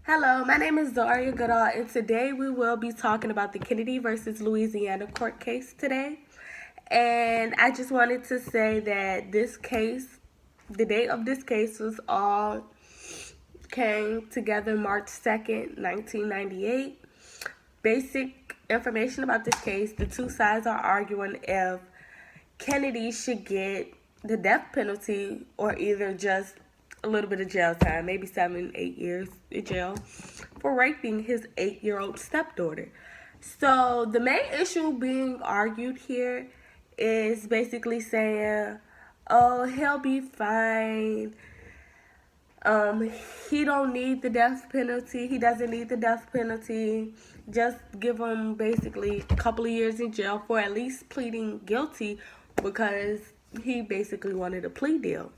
Hello, my name is Daria Goodall, and today we will be talking about the Kennedy versus Louisiana court case today. And I just wanted to say that this case, the date of this case was all came together March 2nd, 1998. Basic information about this case: the two sides are arguing if Kennedy should get the death penalty or either just a little bit of jail time, maybe 7, 8 years in jail, for raping his 8-year-old stepdaughter. So the main issue being argued here is basically saying, oh, he'll be fine. Um, he don't need the death penalty. He doesn't need the death penalty. Just give him basically a couple of years in jail for at least pleading guilty, because he basically wanted a plea deal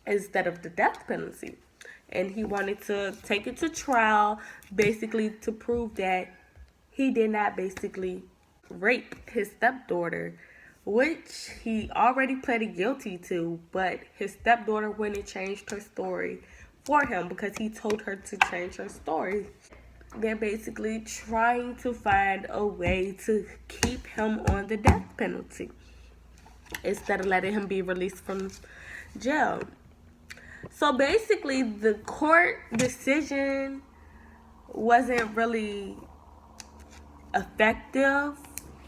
instead of the death penalty. And he wanted to take it to trial basically to prove that he did not basically rape his stepdaughter, which he already pleaded guilty to, but his stepdaughter went and changed her story for him because he told her to change her story. They're basically trying to find a way to keep him on the death penalty instead of letting him be released from jail. So basically, the court decision wasn't really effective.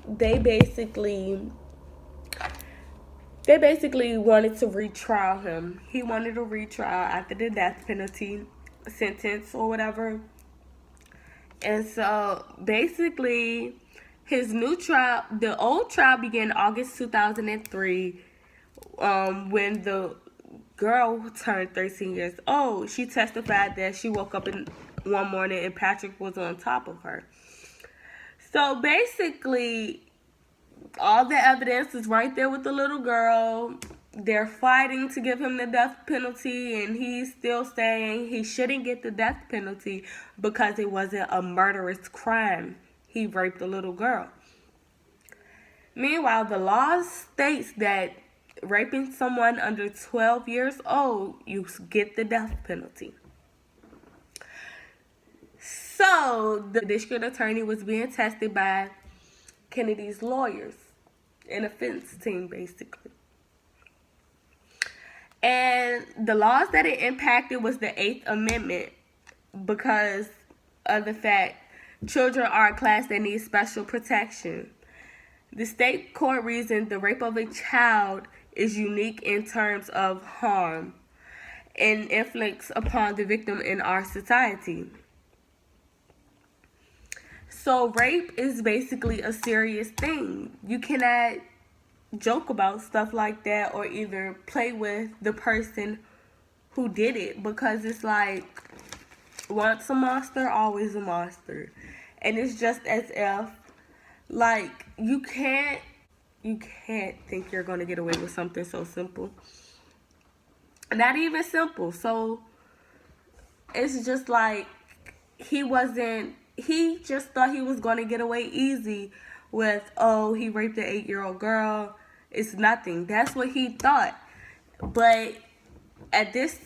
They basically wanted to retrial him. He wanted a retrial after the death penalty sentence or whatever. And so basically, his new trial, the old trial began August 2003, when the girl turned 13 years old. She testified that she woke up in one morning and Patrick was on top of her. So basically, all the evidence is right there with the little girl. They're fighting to give him the death penalty, and he's still saying he shouldn't get the death penalty because it wasn't a murderous crime. He raped a little girl. Meanwhile, the law states that raping someone under 12 years old, you get the death penalty. So the district attorney was being tested by Kennedy's lawyers, an offense team basically. And the laws that it impacted was the 8th Amendment, because of the fact children are a class that needs special protection. The state court reasoned the rape of a child is unique in terms of harm and inflicts upon the victim in our society. So rape is basically a serious thing. You cannot joke about stuff like that or either play with the person who did it, because it's like, once a monster, always a monster. And it's just as if, like, you can't think you're going to get away with something so simple. Not even simple. So it's just like he just thought he was going to get away easy with, oh, he raped an 8-year-old girl. It's nothing. That's what he thought. But at this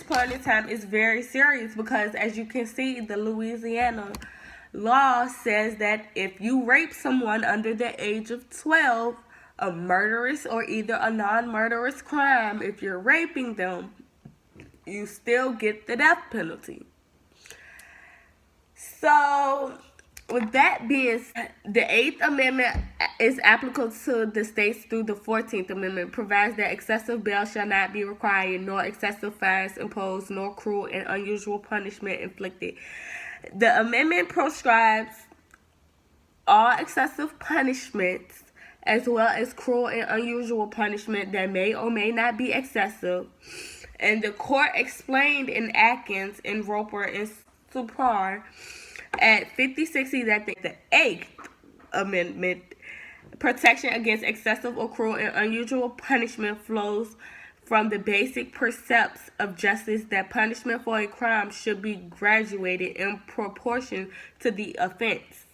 point in time, it's very serious, because as you can see, the Louisiana law says that if you rape someone under the age of 12, a murderous or either a non-murderous crime, if you're raping them, you still get the death penalty. So with that being said, the 8th Amendment is applicable to the states through the 14th Amendment, provides that excessive bail shall not be required, nor excessive fines imposed, nor cruel and unusual punishment inflicted. The amendment proscribes all excessive punishments, as well as cruel and unusual punishment that may or may not be excessive. And the court explained in Atkins, in Roper, and Supar at 5060 that the 8th Amendment, protection against excessive or cruel and unusual punishment, flows from the basic precepts of justice that punishment for a crime should be graduated in proportion to the offense.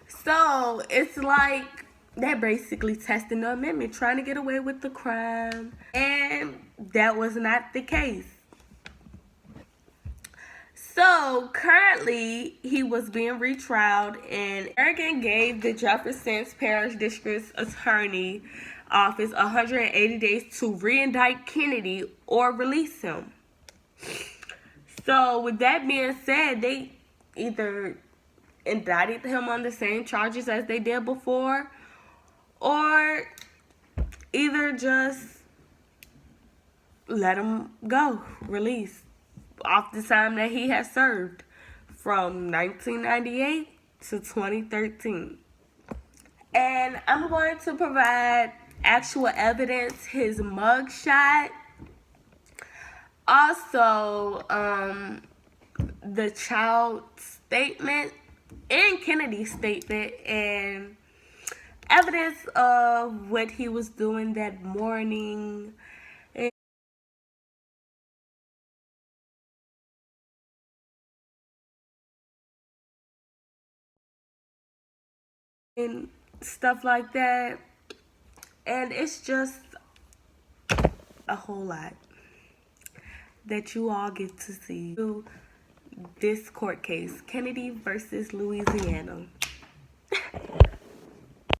So it's like they're basically testing the amendment, trying to get away with the crime, and that was not the case. So currently, he was being retried, and Oregon gave the Jefferson's Parish District's Attorney Office 180 days to reindict Kennedy or release him. So with that being said, they either indicted him on the same charges as they did before, or either just let him go, release off the time that he has served from 1998 to 2013. And I'm going to provide actual evidence, his mugshot, also the child statement and Kennedy's statement, and evidence of what he was doing that morning, and stuff like that. And it's just a whole lot that you all get to see this court case, Kennedy versus Louisiana.